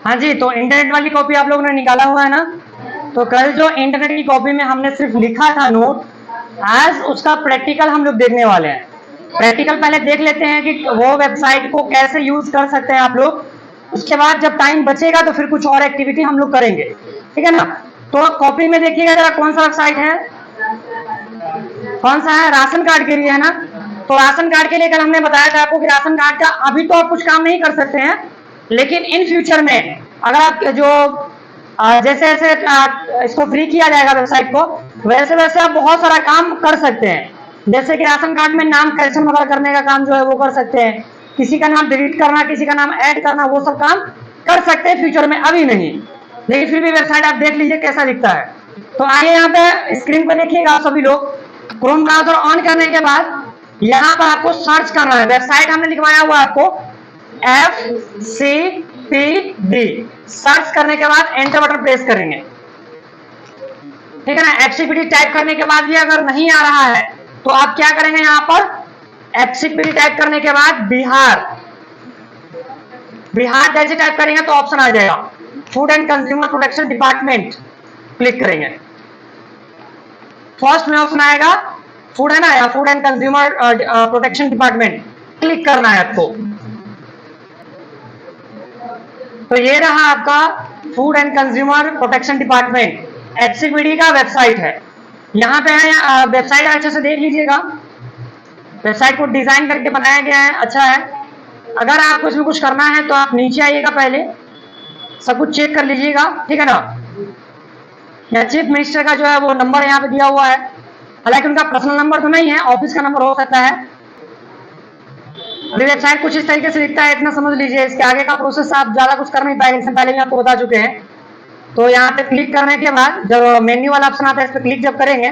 हाँ जी, तो इंटरनेट वाली कॉपी आप लोगों ने निकाला हुआ है ना। तो कल जो इंटरनेट की कॉपी में हमने सिर्फ लिखा था नोट, आज उसका प्रैक्टिकल हम लोग देखने वाले हैं। प्रैक्टिकल पहले देख लेते हैं कि वो वेबसाइट को कैसे यूज कर सकते हैं आप लोग। उसके बाद जब टाइम बचेगा तो फिर कुछ और एक्टिविटी हम लोग करेंगे, ठीक है ना। तो कॉपी में देखिएगा जरा कौन सा वेबसाइट है, कौन सा है, राशन कार्ड के लिए है ना। तो राशन कार्ड के लिए कल हमने बताया था आपको कि राशन कार्ड का अभी तो आप कुछ काम नहीं कर सकते हैं, लेकिन इन फ्यूचर में अगर आप जो जैसे जैसे इसको फ्री किया जाएगा वेबसाइट को, वैसे वैसे आप बहुत सारा काम कर सकते हैं। जैसे कि राशन कार्ड में नाम करेक्शन वगैरह करने का काम जो है वो कर सकते हैं, किसी का नाम डिलीट करना, किसी का नाम ऐड करना, वो सब काम कर सकते हैं फ्यूचर में, अभी नहीं, लेकिन फिर भी वेबसाइट आप देख लीजिए कैसा दिखता है। तो आगे यहाँ पे स्क्रीन पर देखिएगा आप सभी लोग, क्रोम ब्राउजर ऑन करने के बाद यहाँ पर आपको सर्च करना है। वेबसाइट हमने लिखवाया हुआ आपको FCPD, सर्च करने के बाद एंटर बटन प्रेस करेंगे, ठीक है ना। FCPD टाइप करने के बाद भी अगर नहीं आ रहा है तो आप क्या करेंगे, यहाँ पर FCPD टाइप करने के बाद बिहार, बिहार जैसे टाइप करेंगे तो ऑप्शन आ जाएगा food and consumer protection department, click करेंगे। फर्स्ट में ऑप्शन आएगा फूड है ना, या food and consumer protection department, click करना है आपको। तो ये रहा आपका food and consumer protection department, FCPD का वेबसाइट है। यहाँ पे है, वेबसाइट अच्छे से देख लीजिएगा, वेबसाइट को डिजाइन करके बनाया गया है, अच्छा है। अगर आपको इसमें कुछ करना है तो आप नीचे आइएगा, पहले सब कुछ चेक कर लीजिएगा, ठीक है ना। यहाँ चीफ मिनिस्टर का जो है वो नंबर यहाँ पे दिया हुआ है, हालांकि उनका पर्सनल नंबर तो नहीं है, ऑफिस का नंबर हो सकता है। वेबसाइट कुछ इस तरीके से दिखता है, इतना समझ लीजिए। इसके आगे का प्रोसेस आप ज्यादा कुछ कर नहीं पाएंगे, इससे पहले भी आपको बता चुके हैं। तो यहाँ पे क्लिक करने के बाद जब मेन्यू वाला ऑप्शन आता है, इस पर क्लिक जब करेंगे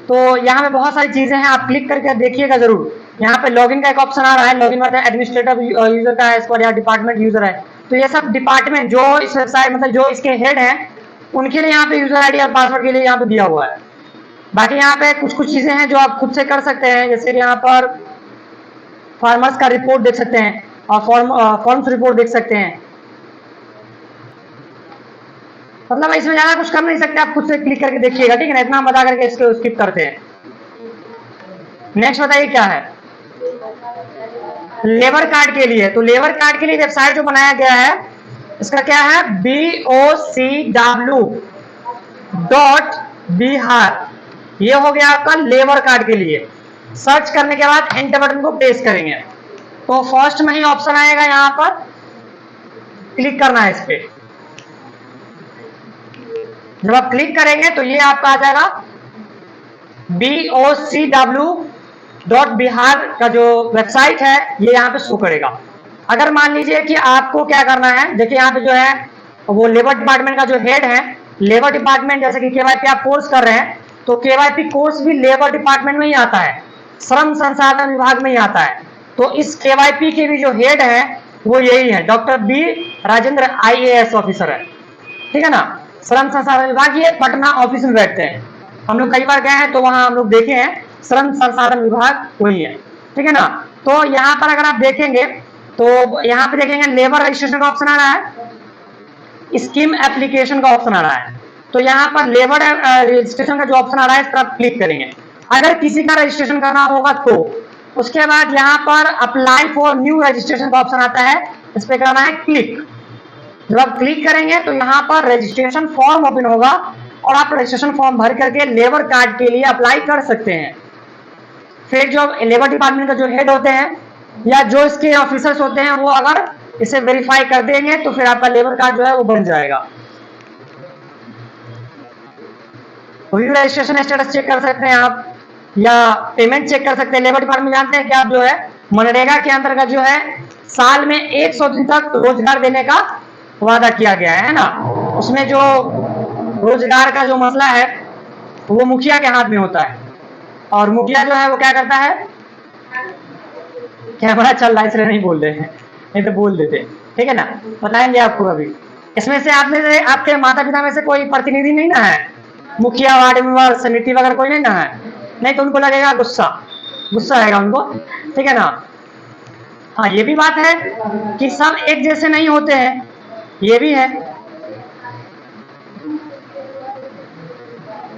तो यहाँ पे बहुत सारी चीजें हैं, आप क्लिक करके देखिएगा जरूर। यहाँ पे लॉगिन का एक ऑप्शन आ रहा है, लॉगिन मतलब एडमिनिस्ट्रेटिव यूजर का है, इस पर यहाँ डिपार्टमेंट यूजर है। तो ये सब डिपार्टमेंट जो इस वेबसाइट मतलब जो इसके हेड हैं उनके लिए यहाँ पे यूजर आईडी और पासवर्ड के लिए यहाँ पे दिया हुआ है। बाकी यहाँ पे कुछ कुछ चीजें हैं जो आप खुद से कर सकते हैं, जैसे यहाँ पर फार्मर्स का रिपोर्ट देख सकते हैं और फॉर्म्स रिपोर्ट देख सकते हैं। मतलब इसमें ज्यादा कुछ कर नहीं सकते, आप खुद से क्लिक करके देखिएगा, ठीक है ना। इतना बता करके इसको स्किप करते हैं। नेक्स्ट बताइए क्या है, लेबर कार्ड के लिए। तो लेबर कार्ड के लिए वेबसाइट जो बनाया गया है इसका क्या है, BOCW.बिहार, ये हो गया आपका लेबर कार्ड के लिए। सर्च करने के बाद एंटर बटन को प्रेस करेंगे तो फर्स्ट में ही ऑप्शन आएगा, यहाँ पर क्लिक करना है इस पे। जब आप क्लिक करेंगे तो ये आपका आ जाएगा BOCW.बिहार का जो वेबसाइट है ये यहाँ पे शो करेगा। अगर मान लीजिए कि आपको क्या करना है, देखिए यहाँ पे जो है वो लेबर डिपार्टमेंट का जो हेड है, लेबर डिपार्टमेंट, जैसे कि केवाईपी आप कोर्स कर रहे हैं तो केवाईपी कोर्स भी लेबर डिपार्टमेंट में ही आता है, श्रम संसाधन विभाग में ही आता है। तो इस केवाईपी के भी जो हेड है वो यही है, doctor B Rajendra IAS officer है, ठीक है ना। श्रम संसाधन विभाग ये पटना ऑफिस में बैठते हैं, हम लोग कई बार गए हैं तो वहां हम लोग देखे हैं, श्रम संसाधन विभाग वही है, ठीक है ना। तो यहाँ पर अगर आप देखेंगे तो यहाँ पे देखेंगे लेबर रजिस्ट्रेशन का ऑप्शन आ रहा है, स्कीम एप्लीकेशन का ऑप्शन आ रहा है। तो यहाँ पर लेबर रजिस्ट्रेशन का जो ऑप्शन आ रहा है इस पर आप क्लिक करेंगे। अगर किसी का रजिस्ट्रेशन करना होगा तो उसके बाद यहाँ पर अप्लाई फॉर न्यू रजिस्ट्रेशन का ऑप्शन आता है, इस पर करना है क्लिक। जब आप क्लिक करेंगे तो यहाँ पर रजिस्ट्रेशन फॉर्म ओपन होगा और आप रजिस्ट्रेशन फॉर्म भर करके लेबर कार्ड के लिए अप्लाई कर सकते हैं। फिर जो लेबर डिपार्टमेंट का जो हेड होते हैं या जो इसके ऑफिसर्स होते हैं वो अगर इसे वेरीफाई कर देंगे तो फिर आपका लेबर कार्ड जो है वो बन जाएगा। व्यू रजिस्ट्रेशन स्टेटस चेक कर सकते हैं आप, या पेमेंट चेक कर सकते हैं। लेबर डिपार्टमेंट जानते हैं कि आप जो है मनरेगा के अंतर्गत जो है साल में 100 दिन तक रोजगार देने का वादा किया गया है ना। उसमें जो रोजगार का जो मसला है वो मुखिया के हाथ में होता है, और मुखिया जो है वो क्या करता है, कैमरा चल रहा है इसलिए नहीं बोल रहे हैं, नहीं तो बोल देते, ठीक है ना। बताएंगे आपको अभी। इसमें से आप में से आपके माता पिता में से कोई प्रतिनिधि नहीं ना है, मुखिया, वार्ड मेंबर, समिति वगैरह कोई नहीं ना है, नहीं तो उनको लगेगा गुस्सा, गुस्सा आएगा उनको, ठीक है ना। हाँ ये भी बात है कि सब एक जैसे नहीं होते हैं, ये भी है।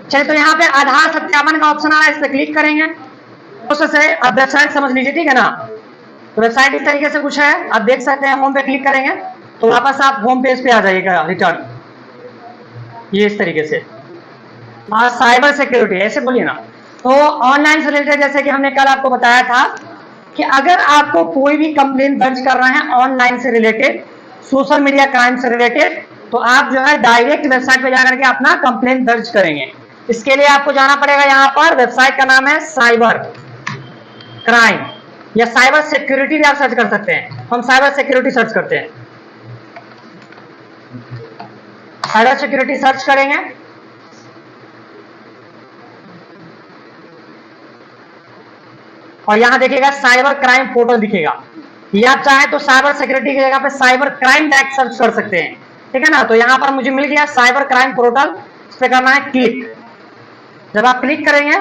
चलिए, तो यहाँ पे आधार सत्यापन का ऑप्शन आ रहा है, इस पर क्लिक करेंगे। प्रोसेस है, आप वेबसाइट समझ लीजिए, ठीक है ना। तो वेबसाइट इस तरीके से कुछ है, आप देख सकते हैं। होम पे क्लिक करेंगे तो वापस आप होम पेज पे आ जाइएगा, रिटर्न, ये इस तरीके से। साइबर सिक्योरिटी ऐसे बोलिए ना। तो ऑनलाइन से रिलेटेड, जैसे कि हमने कल आपको बताया था कि अगर आपको कोई भी कंप्लेंट दर्ज करना है ऑनलाइन से रिलेटेड, सोशल मीडिया क्राइम से रिलेटेड, तो आप जो है डायरेक्ट वेबसाइट पे जाकर के अपना कंप्लेंट दर्ज करेंगे। इसके लिए आपको जाना पड़ेगा, यहाँ पर वेबसाइट का नाम है साइबर क्राइम या साइबर सिक्योरिटी भी आप सर्च कर सकते हैं। हम साइबर सिक्योरिटी सर्च करते हैं, साइबर सिक्योरिटी सर्च करेंगे। और यहां देखिएगा साइबर क्राइम पोर्टल दिखेगा, या चाहे तो साइबर सिक्योरिटी की जगह पे साइबर क्राइम एक्ट सर्च कर सकते हैं, ठीक है ना। तो यहां पर मुझे मिल गया साइबर क्राइम पोर्टल, इस पे करना है क्लिक। जब आप क्लिक करेंगे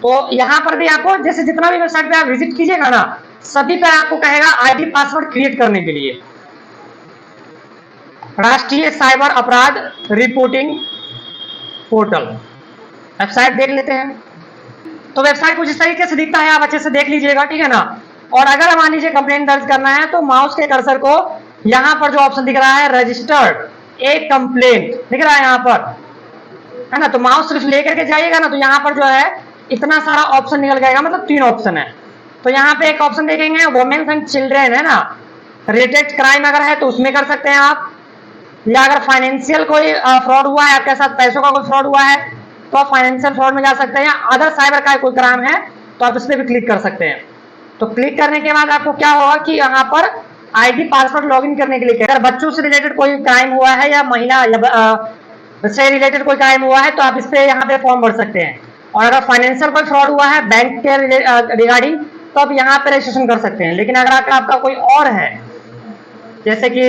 तो यहां पर भी आपको, जैसे जितना भी वेबसाइट पे आप विजिट कीजिएगा ना, सभी पे आपको कहेगा आईडी पासवर्ड क्रिएट करने के लिए। राष्ट्रीय साइबर अपराध रिपोर्टिंग पोर्टल, वेबसाइट देख लेते हैं। तो वेबसाइट कुछ इस तरीके से दिखता है, आप अच्छे से देख लीजिएगा, ठीक है ना। और अगर मान लीजिए कंप्लेंट दर्ज करना है तो माउस के कर्सर को यहां पर जो ऑप्शन दिख रहा है रजिस्टर्ड ए कंप्लेंट दिख रहा है यहाँ पर, है ना। तो माउस सिर्फ लेकर के जाइएगा ना, तो यहाँ पर जो है इतना सारा ऑप्शन निकल जाएगा, मतलब 3 ऑप्शन है। तो यहाँ पे एक ऑप्शन देखेंगे वुमेन्स एंड चिल्ड्रेन, है ना, रिलेटेड क्राइम अगर है तो उसमें कर सकते हैं आप। या अगर फाइनेंशियल कोई फ्रॉड हुआ है, आपके साथ पैसों का कोई फ्रॉड हुआ है तो आप फाइनेंशियल फ्रॉड में जा सकते हैं। अदर साइबर का कोई क्राइम है तो आप इस पर भी क्लिक कर सकते हैं। तो क्लिक करने के बाद आपको क्या होगा कि यहाँ पर आईडी पासवर्ड लॉगिन करने के लिए, अगर बच्चों से रिलेटेड कोई क्राइम हुआ है या महिला से रिलेटेड कोई क्राइम हुआ है तो आप इस पे यहाँ पे फॉर्म भर सकते हैं। और अगर फाइनेंशियल कोई फ्रॉड हुआ है बैंक के रिगार्डिंग तो आप यहाँ पे रजिस्ट्रेशन कर सकते हैं। लेकिन अगर आपका कोई और है, जैसे कि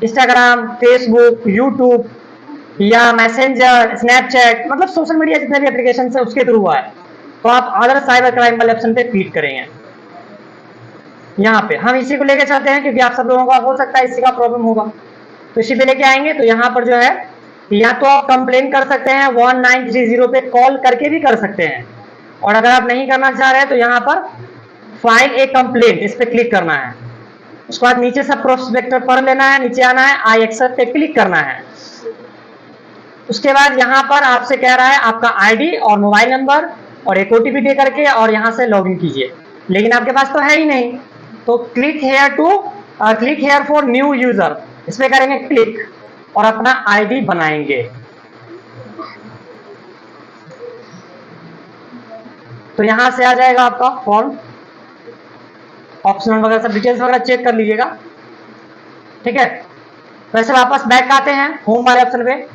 इंस्टाग्राम, फेसबुक, यूट्यूब या मैसेंजर, स्नैपचैट, मतलब सोशल मीडिया जितने भी एप्लीकेशन है उसके थ्रू हुआ है, तो आप अदर साइबर क्राइम वाले ऑप्शन पे क्लिक करेंगे। यहाँ पे हम इसी को लेके चलते हैं क्योंकि आप सब लोगों का हो सकता है इसी का प्रॉब्लम होगा, तो इसी पे लेके आएंगे। तो यहाँ पर जो है या तो आप कंप्लेन कर सकते हैं 1930 पे कॉल करके भी कर सकते हैं, और अगर आप नहीं करना चाह रहे हैं तो यहाँ पर फाइल ए कंप्लेंट, इस पे क्लिक करना है। उसके बाद नीचे से प्रोस्पेक्टर पढ़ लेना है, नीचे आना है, आई एक्सेप्ट पे क्लिक करना है। उसके बाद यहाँ पर आपसे कह रहा है आपका आईडी और मोबाइल नंबर और एक ओटीपी दे करके और यहाँ से लॉगिन कीजिए, लेकिन आपके पास तो है ही नहीं। तो click here for new user, इस पे करेंगे क्लिक और अपना आईडी बनाएंगे। तो यहां से आ जाएगा आपका फॉर्म, ऑप्शनल वगैरह सब डिटेल्स वगैरह चेक कर लीजिएगा, ठीक है। वैसे वापस बैक आते हैं होम वाले ऑप्शन पे।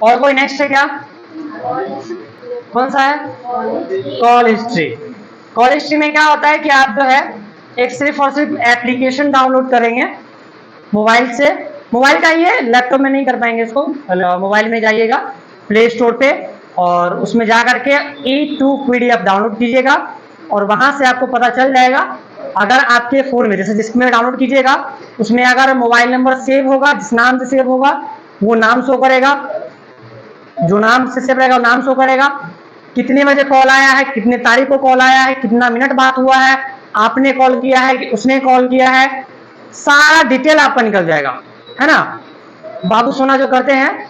और कोई नेक्स्ट है क्या? कौन सा है? Call history. कॉल हिस्ट्री में क्या होता है कि आप जो है एक सिर्फ और सिर्फ एप्लीकेशन डाउनलोड करेंगे मोबाइल से। मोबाइल का ये, लैपटॉप में नहीं कर पाएंगे इसको। मोबाइल में जाइएगा प्ले स्टोर पे और उसमें जा करके E2 PDF डाउनलोड कीजिएगा और वहां से आपको पता चल जाएगा। अगर आपके फोन में जैसे जिसमें डाउनलोड कीजिएगा उसमें अगर मोबाइल नंबर सेव होगा, जिस नाम से सेव होगा वो नाम शो करेगा, जो नाम से सेव रहेगा वो नाम शो करेगा, कितने बजे कॉल आया है, कितने तारीख को कॉल आया है, कितना मिनट बात हुआ है, आपने कॉल किया है कि उसने कॉल किया है, सारा डिटेल आपका निकल जाएगा, है ना। बाबू सोना जो करते हैं,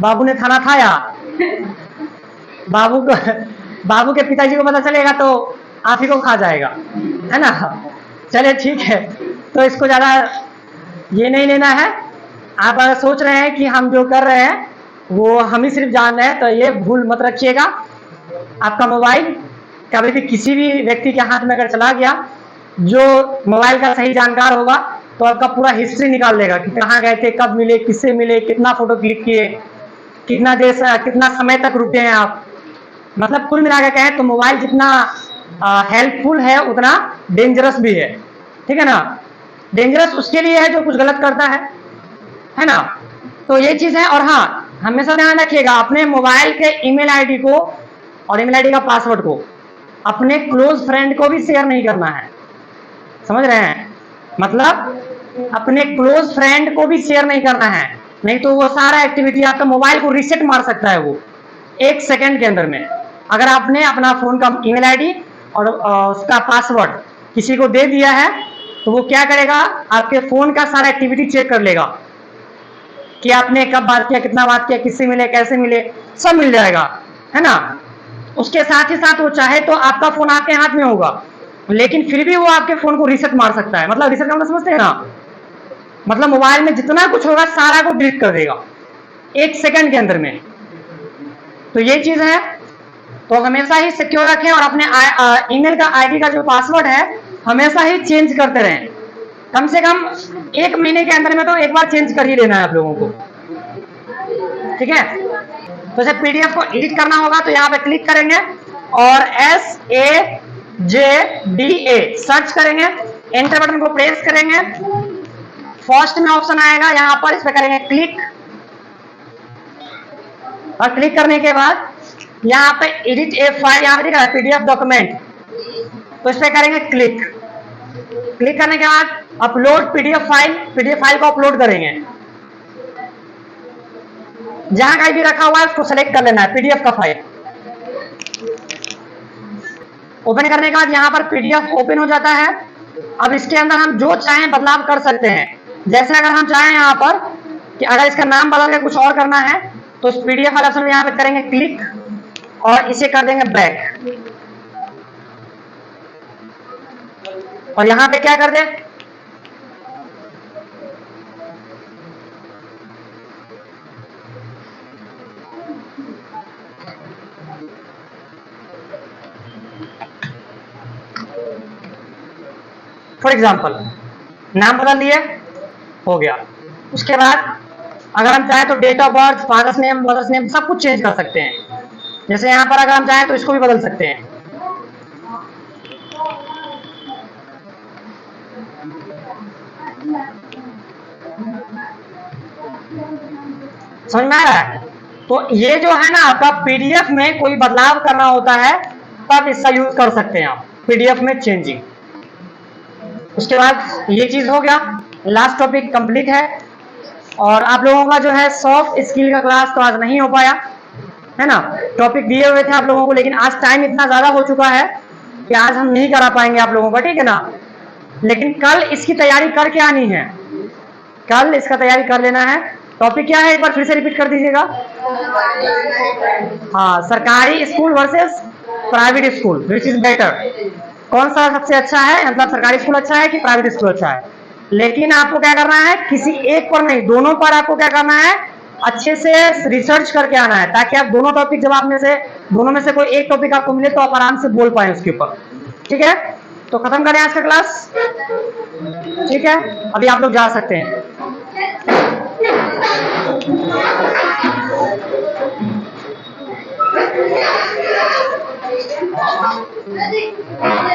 बाबू ने खाना खाया, बाबू के पिताजी को पता चलेगा तो आप ही को खा जाएगा, है ना। चलिए ठीक है, तो इसको ज्यादा ये नहीं लेना है। आप अगर सोच रहे हैं कि हम जो कर रहे हैं वो हम ही सिर्फ जान रहे हैं तो ये भूल मत रखिएगा। आपका मोबाइल कभी भी किसी भी व्यक्ति के हाथ में अगर चला गया, जो मोबाइल का सही जानकार होगा तो आपका पूरा हिस्ट्री निकाल लेगा कि कहाँ गए थे, कब मिले, किससे मिले, कितना फोटो क्लिक किए, कितना देर कितना समय तक रुके हैं आप। मतलब कुल मिला के कहें तो मोबाइल जितना हेल्पफुल है उतना डेंजरस भी है, ठीक है ना। डेंजरस उसके लिए है जो कुछ गलत करता है ना। तो ये चीज है। और हाँ, हमेशा ध्यान रखिएगा अपने मोबाइल के ईमेल आईडी को और ईमेल आईडी का पासवर्ड को अपने क्लोज फ्रेंड को भी शेयर नहीं करना है, समझ रहे हैं? मतलब अपने क्लोज फ्रेंड को भी शेयर नहीं करना है, नहीं तो वो सारा एक्टिविटी आपका मोबाइल को रीसेट मार सकता है वो 1 सेकंड के अंदर में। अगर आपने अपना फोन का ईमेल आईडी और उसका पासवर्ड किसी को दे दिया है तो वो क्या करेगा, आपके फोन का सारा एक्टिविटी चेक कर लेगा कि आपने कब बात किया, कितना बात किया, किससे मिले, कैसे मिले, सब मिल जाएगा, है ना। उसके साथ ही साथ वो चाहे तो आपका फोन आपके हाथ में होगा, लेकिन फिर भी वो आपके फोन को रीसेट मार सकता है। मतलब रीसेट करना समझते हैं ना, मतलब मोबाइल में जितना कुछ होगा सारा को डिलीट कर देगा 1 सेकंड के अंदर में। तो ये चीज है, तो हमेशा ही सिक्योर रखें और अपने ईमेल का आईडी का जो पासवर्ड है हमेशा ही चेंज करते रहें। कम से कम 1 महीने के अंदर में तो एक बार चेंज कर ही लेना है आप लोगों को, ठीक है। तो जब पीडीएफ को एडिट करना होगा तो यहाँ पे क्लिक करेंगे और SAJDA सर्च करेंगे, एंटर बटन को प्रेस करेंगे, फर्स्ट में ऑप्शन आएगा, यहाँ पर इस पे करेंगे क्लिक, और क्लिक करने के बाद यहाँ पे एडिट ए फाइल, यहाँ पे दिख रहा है पीडीएफ डॉक्यूमेंट, तो इस पे करेंगे क्लिक। क्लिक करने के बाद अपलोड पीडीएफ फाइल को अपलोड करेंगे। जहां कहीं भी रखा हुआ है उसको सेलेक्ट कर लेना है, पीडीएफ का फाइल। ओपन करने के बाद यहाँ पर पीडीएफ ओपन हो जाता है। अब इसके अंदर हम जो चाहें बदलाव कर सकते हैं। जैसे अगर हम चाहें यहाँ पर कि अगर इसका नाम बदल के कुछ और करना है तो इस पीडीएफ वाले ऑप्शन में यहाँ पे करेंगे क्लिक और इसे कर देंगे बैक, और यहाँ पे क्या कर दे, फॉर एग्जाम्पल नाम बदल दिए, हो गया। उसके बाद अगर हम चाहें तो date of birth, father's name, mother's name सब कुछ चेंज कर सकते हैं। जैसे यहाँ पर अगर हम चाहें तो इसको भी बदल सकते हैं। समझ में आ रहा है? तो ये जो है ना आपका पीडीएफ में कोई बदलाव करना होता है तब इसका यूज कर सकते हैं आप, पीडीएफ में चेंजिंग। उसके बाद ये चीज हो गया, लास्ट टॉपिक कंप्लीट है। और आप लोगों का जो है सॉफ्ट स्किल का क्लास तो आज नहीं हो पाया, है ना। टॉपिक दिए हुए थे आप लोगों को, लेकिन आज टाइम इतना ज्यादा हो चुका है कि आज हम नहीं करा पाएंगे आप लोगों का, ठीक है ना। लेकिन कल इसकी तैयारी करके आनी है, कल इसका तैयारी कर लेना है। टॉपिक क्या है एक बार फिर से रिपीट कर दीजिएगा। हाँ, सरकारी school versus private school, which is better, कौन सा सबसे अच्छा है, मतलब सरकारी स्कूल अच्छा है कि प्राइवेट स्कूल अच्छा है। लेकिन आपको क्या करना है, किसी एक पर नहीं, दोनों पर आपको क्या करना है, अच्छे से रिसर्च करके आना है, ताकि आप दोनों टॉपिक, जब आप में से दोनों में से कोई एक टॉपिक आपको मिले तो आप आराम से बोल पाए उसके ऊपर, ठीक है। तो खत्म करें आज का क्लास, ठीक है, अभी आप लोग जा सकते हैं।